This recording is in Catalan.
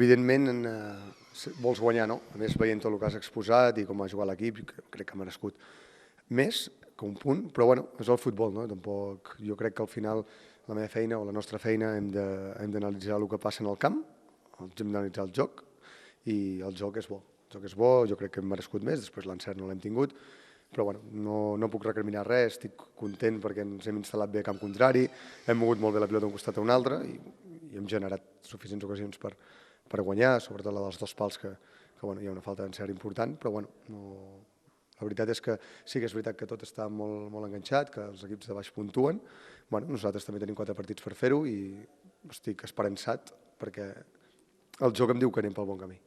evidentment vols guanyar, no? A més, veient tot el que has exposat i com ha jugat l'equip, crec que ha merescut més que un punt, però bueno, és el futbol, no? Tampoc, jo crec que al final la meva feina o la nostra feina hem d'analitzar el que passa en el camp, hem d'analitzar el joc, i el joc és bo. El joc és bo, jo crec que hem merescut més, després l'encert no l'hem tingut, però bueno, no puc recriminar res, estic content perquè ens hem instal·lat bé a camp contrari, hem mogut molt bé la pilota d'un costat a un altre i hem generat suficients ocasions per guanyar, sobretot la dels dos pals que bueno, hi ha una falta d'encert important, però bueno, la veritat és que sí que és veritat que tot està molt enganxat, que els equips de baix puntuen. Bueno, nosaltres també tenim 4 partits per fer-ho i estic esperançat perquè el joc em diu que anem pel bon camí.